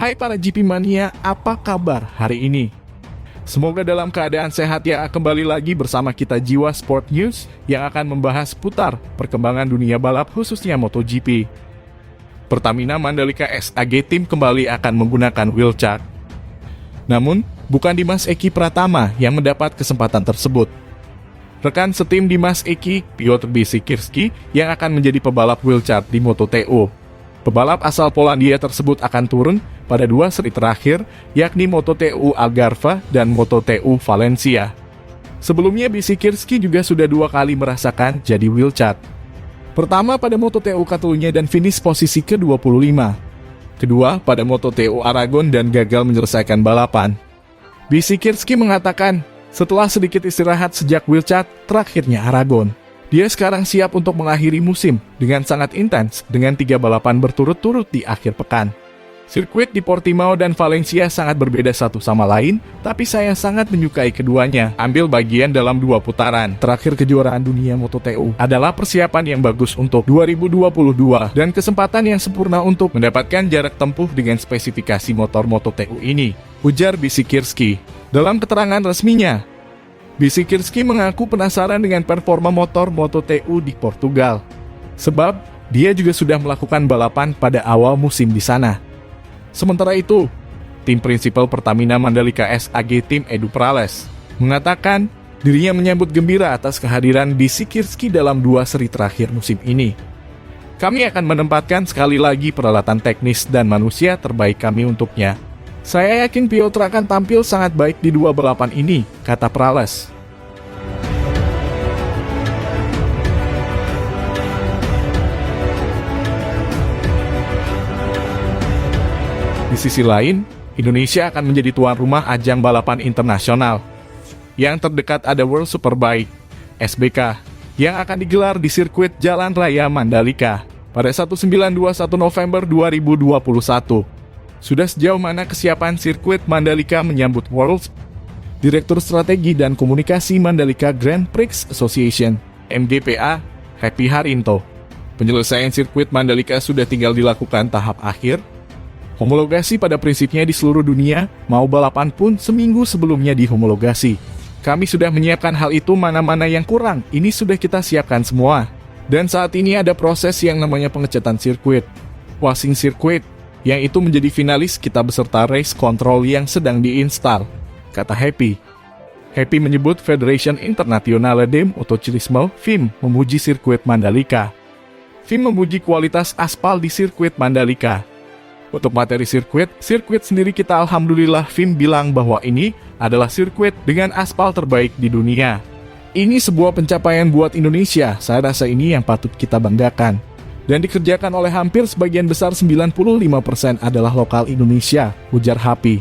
Hai para GP Mania, apa kabar hari ini? Semoga dalam keadaan sehat ya. Kembali lagi bersama kita Jiwa Sport News yang akan membahas putar perkembangan dunia balap khususnya MotoGP. Pertamina Mandalika SAG Team kembali akan menggunakan wheelchair. Namun, bukan Dimas Eki Pratama yang mendapat kesempatan tersebut. Rekan setim Dimas Eki, Piotr Bisikirski, yang akan menjadi pebalap wheelchair di Moto2. Pebalap asal Polandia tersebut akan turun pada dua seri terakhir, yakni Moto2 Algarve dan Moto2 Valencia. Sebelumnya Bisikirski juga sudah dua kali merasakan jadi wheelchair. Pertama pada Moto2 Catalunya dan finish posisi ke-25. Kedua pada Moto2 Aragon dan gagal menyelesaikan balapan. Bisikirski mengatakan, setelah sedikit istirahat sejak wheelchair, terakhirnya Aragon. Dia sekarang siap untuk mengakhiri musim dengan sangat intens dengan 3 balapan berturut-turut di akhir pekan. Sirkuit di Portimao dan Valencia sangat berbeda satu sama lain, tapi saya sangat menyukai keduanya. Ambil bagian dalam 2 putaran. Terakhir kejuaraan dunia Moto2 adalah persiapan yang bagus untuk 2022 dan kesempatan yang sempurna untuk mendapatkan jarak tempuh dengan spesifikasi motor Moto2 ini, ujar Bisikirski. Dalam keterangan resminya, Bisikirski mengaku penasaran dengan performa motor Moto2 di Portugal, sebab dia juga sudah melakukan balapan pada awal musim di sana. Sementara itu, tim prinsipal Pertamina Mandalika SAG Team Edu Prales mengatakan dirinya menyambut gembira atas kehadiran Bisikirski dalam 2 seri terakhir musim ini. Kami akan menempatkan sekali lagi peralatan teknis dan manusia terbaik kami untuknya. Saya yakin Piotr akan tampil sangat baik di 2 balapan ini, kata Prales. Di sisi lain, Indonesia akan menjadi tuan rumah ajang balapan internasional. Yang terdekat ada World Superbike, SBK, yang akan digelar di sirkuit Jalan Raya Mandalika pada 1921 November 2021. Sudah sejauh mana kesiapan sirkuit Mandalika menyambut Worlds? Direktur Strategi dan Komunikasi Mandalika Grand Prix Association, MGPA, Happy Harinto. Penyelesaian sirkuit Mandalika sudah tinggal dilakukan tahap akhir. Homologasi pada prinsipnya di seluruh dunia, mau balapan pun seminggu sebelumnya dihomologasi. Kami sudah menyiapkan hal itu, mana-mana yang kurang, ini sudah kita siapkan semua. Dan saat ini ada proses yang namanya pengecatan sirkuit, washing sirkuit, yang itu menjadi finalis kita beserta race control yang sedang diinstal, kata Happy. Happy menyebut Federation Internationale de Motociclismo, FIM, memuji sirkuit Mandalika. FIM memuji kualitas aspal di sirkuit Mandalika. Untuk materi sirkuit sendiri kita alhamdulillah FIM bilang bahwa ini adalah sirkuit dengan aspal terbaik di dunia. Ini sebuah pencapaian buat Indonesia, saya rasa ini yang patut kita banggakan. Dan dikerjakan oleh hampir sebagian besar 95% adalah lokal Indonesia, ujar Happy.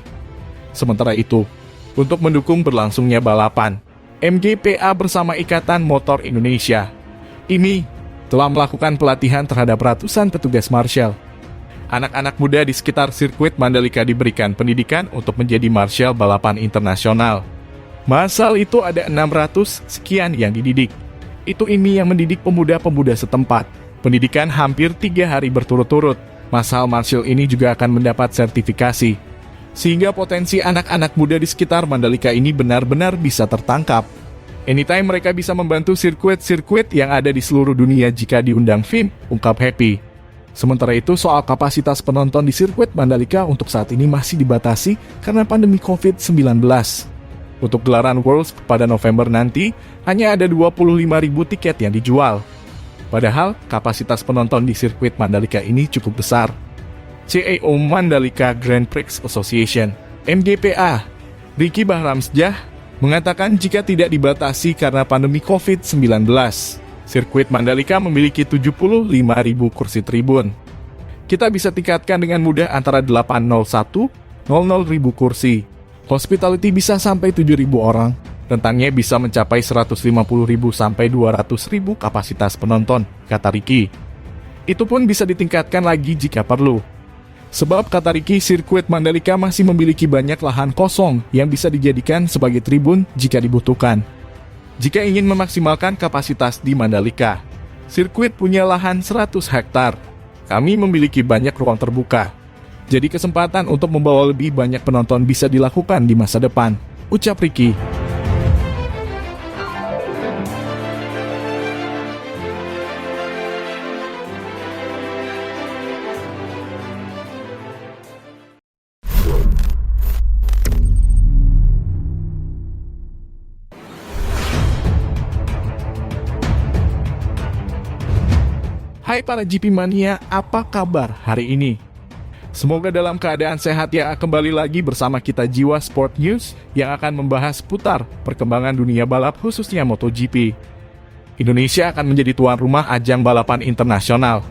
Sementara itu, untuk mendukung berlangsungnya balapan, MGPA bersama Ikatan Motor Indonesia, IMI, telah melakukan pelatihan terhadap ratusan petugas marshal. Anak-anak muda di sekitar sirkuit Mandalika diberikan pendidikan untuk menjadi marshal balapan internasional. Masal itu ada 600 sekian yang dididik. Itu IMI yang mendidik pemuda-pemuda setempat. Pendidikan hampir 3 hari berturut-turut. Marshal ini juga akan mendapat sertifikasi. Sehingga potensi anak-anak muda di sekitar Mandalika ini benar-benar bisa tertangkap. Anytime mereka bisa membantu sirkuit-sirkuit yang ada di seluruh dunia jika diundang FIM, ungkap Happy. Sementara itu soal kapasitas penonton di sirkuit Mandalika untuk saat ini masih dibatasi karena pandemi COVID-19. Untuk gelaran Worlds pada November nanti, hanya ada 25.000 tiket yang dijual. Padahal, kapasitas penonton di sirkuit Mandalika ini cukup besar. CEO Mandalika Grand Prix Association, MGPA, Ricky Bahramsjah, mengatakan jika tidak dibatasi karena pandemi COVID-19, sirkuit Mandalika memiliki 75.000 kursi tribun. Kita bisa tingkatkan dengan mudah antara 801, 00.000 kursi. Hospitality bisa sampai 7.000 orang. Rentangnya bisa mencapai 150.000 sampai 200.000 kapasitas penonton, kata Ricky. Itu pun bisa ditingkatkan lagi jika perlu. Sebab, kata Ricky, sirkuit Mandalika masih memiliki banyak lahan kosong yang bisa dijadikan sebagai tribun jika dibutuhkan. Jika ingin memaksimalkan kapasitas di Mandalika, sirkuit punya lahan 100 hektar. Kami memiliki banyak ruang terbuka. Jadi kesempatan untuk membawa lebih banyak penonton bisa dilakukan di masa depan, ucap Ricky. Hai para GP Mania, apa kabar hari ini? Semoga dalam keadaan sehat ya. Kembali lagi bersama kita Jiwa Sport News yang akan membahas putar perkembangan dunia balap khususnya MotoGP. Indonesia akan menjadi tuan rumah ajang balapan internasional.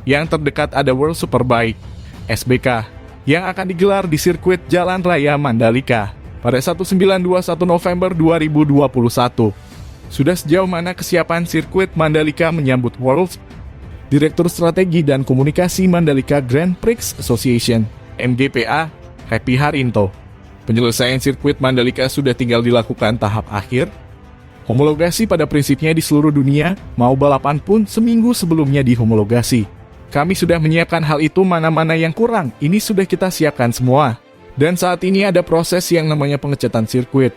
Yang terdekat ada World Superbike, SBK, yang akan digelar di sirkuit Jalan Raya Mandalika pada 1921 November 2021. Sudah sejauh mana kesiapan sirkuit Mandalika menyambut World? Direktur Strategi dan Komunikasi Mandalika Grand Prix Association, MGPA, Happy Harinto. Penyelesaian sirkuit Mandalika sudah tinggal dilakukan tahap akhir. Homologasi pada prinsipnya di seluruh dunia, mau balapan pun seminggu sebelumnya dihomologasi. Kami sudah menyiapkan hal itu, mana-mana yang kurang, ini sudah kita siapkan semua. Dan saat ini ada proses yang namanya pengecatan sirkuit,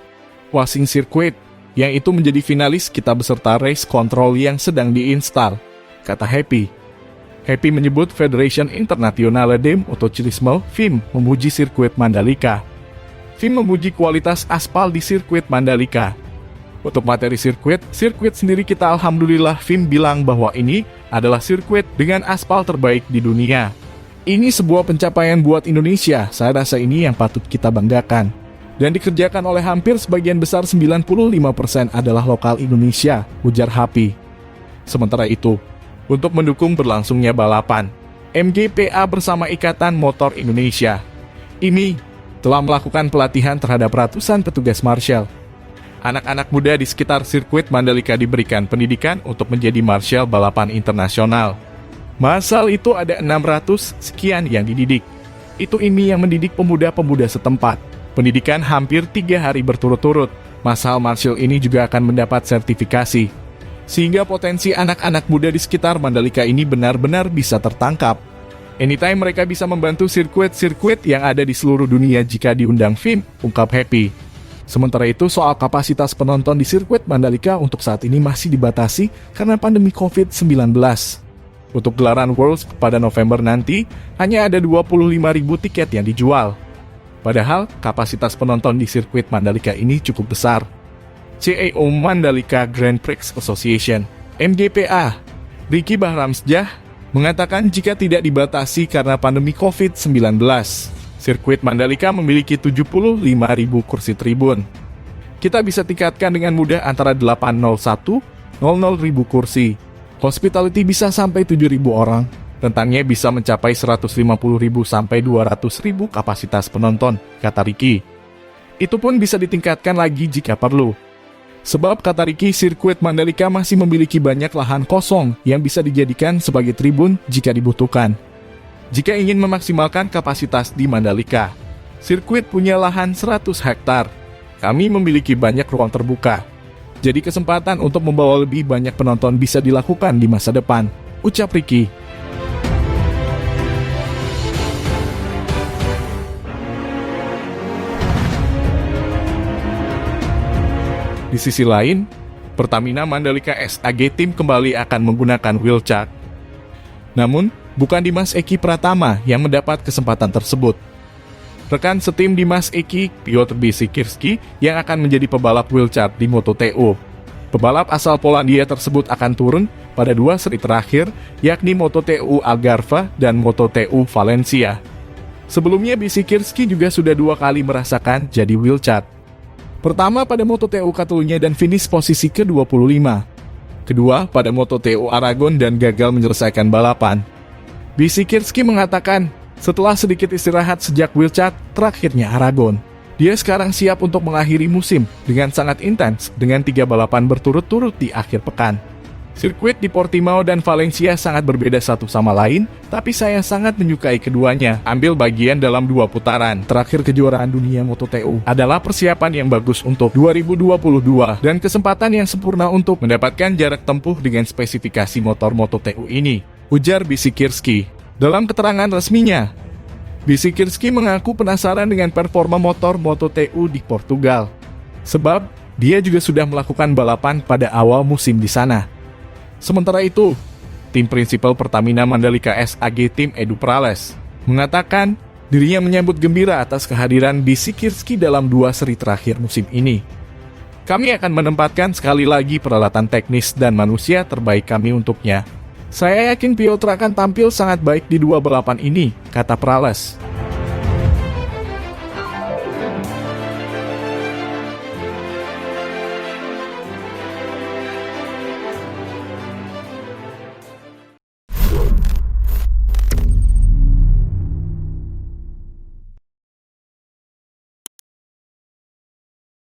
washing sirkuit, yang itu menjadi finalis kita beserta race control yang sedang diinstal, kata Happy. Happy menyebut Federation Internationale de Motociclisme (FIM) memuji sirkuit Mandalika. FIM memuji kualitas aspal di sirkuit Mandalika. Untuk materi sirkuit sendiri kita alhamdulillah FIM bilang bahwa ini adalah sirkuit dengan aspal terbaik di dunia. Ini sebuah pencapaian buat Indonesia, saya rasa ini yang patut kita banggakan. Dan dikerjakan oleh hampir sebagian besar 95% adalah lokal Indonesia, ujar Happy. Sementara itu, untuk mendukung berlangsungnya balapan, MGPA bersama Ikatan Motor Indonesia, IMI, telah melakukan pelatihan terhadap ratusan petugas marshal. Anak-anak muda di sekitar sirkuit Mandalika diberikan pendidikan untuk menjadi marshal balapan internasional. Masal itu ada 600 sekian yang dididik. Itu IMI yang mendidik pemuda-pemuda setempat. Pendidikan hampir 3 hari berturut-turut. Masal marshal ini juga akan mendapat sertifikasi, sehingga potensi anak-anak muda di sekitar Mandalika ini benar-benar bisa tertangkap. Anytime mereka bisa membantu sirkuit-sirkuit yang ada di seluruh dunia jika diundang FIM, ungkap Happy. Sementara itu, soal kapasitas penonton di sirkuit Mandalika untuk saat ini masih dibatasi karena pandemi COVID-19. Untuk gelaran Worlds pada November nanti, hanya ada 25.000 tiket yang dijual. Padahal, kapasitas penonton di sirkuit Mandalika ini cukup besar. CEO Mandalika Grand Prix Association, MGPA, Ricky Bahramsjah, mengatakan jika tidak dibatasi karena pandemi COVID-19, sirkuit Mandalika memiliki 75.000 kursi tribun. Kita bisa tingkatkan dengan mudah antara 801, 00.000 kursi. Hospitality bisa sampai 7.000 orang. Rentangnya bisa mencapai 150.000 sampai 200.000 kapasitas penonton, kata Ricky. Itu pun bisa ditingkatkan lagi jika perlu. Sebab kata Ricky, sirkuit Mandalika masih memiliki banyak lahan kosong yang bisa dijadikan sebagai tribun jika dibutuhkan. Jika ingin memaksimalkan kapasitas di Mandalika, sirkuit punya lahan 100 hektar. Kami memiliki banyak ruang terbuka. Jadi kesempatan untuk membawa lebih banyak penonton bisa dilakukan di masa depan, ucap Ricky. Di sisi lain, Pertamina Mandalika SAG Team kembali akan menggunakan wheelchair. Namun, bukan Dimas Eki Pratama yang mendapat kesempatan tersebut. Rekan setim Dimas Eki, Piotr Bisikirski, yang akan menjadi pebalap wheelchair di Moto2. Pebalap asal Polandia tersebut akan turun pada 2 seri terakhir, yakni Moto2 Algarve dan Moto2 Valencia. Sebelumnya Bisikirski juga sudah 2 kali merasakan jadi wheelchair. Pertama pada Moto2 Catalunya dan finish posisi ke-25. Kedua pada Moto2 Aragon dan gagal menyelesaikan balapan. Bisikirski mengatakan, setelah sedikit istirahat sejak wheelchair, terakhirnya Aragon. Dia sekarang siap untuk mengakhiri musim dengan sangat intens dengan 3 balapan berturut-turut di akhir pekan. Sirkuit di Portimao dan Valencia sangat berbeda satu sama lain, tapi saya sangat menyukai keduanya. Ambil bagian dalam 2 putaran. Terakhir kejuaraan dunia Moto2 adalah persiapan yang bagus untuk 2022 dan kesempatan yang sempurna untuk mendapatkan jarak tempuh dengan spesifikasi motor Moto2 ini, ujar Bisikirski. Dalam keterangan resminya, Bisikirski mengaku penasaran dengan performa motor Moto2 di Portugal, sebab dia juga sudah melakukan balapan pada awal musim di sana. Sementara itu, tim prinsipal Pertamina Mandalika SAG Tim Edu Prales mengatakan dirinya menyambut gembira atas kehadiran Bisikirski dalam 2 seri terakhir musim ini. Kami akan menempatkan sekali lagi peralatan teknis dan manusia terbaik kami untuknya. Saya yakin Piotr akan tampil sangat baik di 2 balapan ini, kata Prales.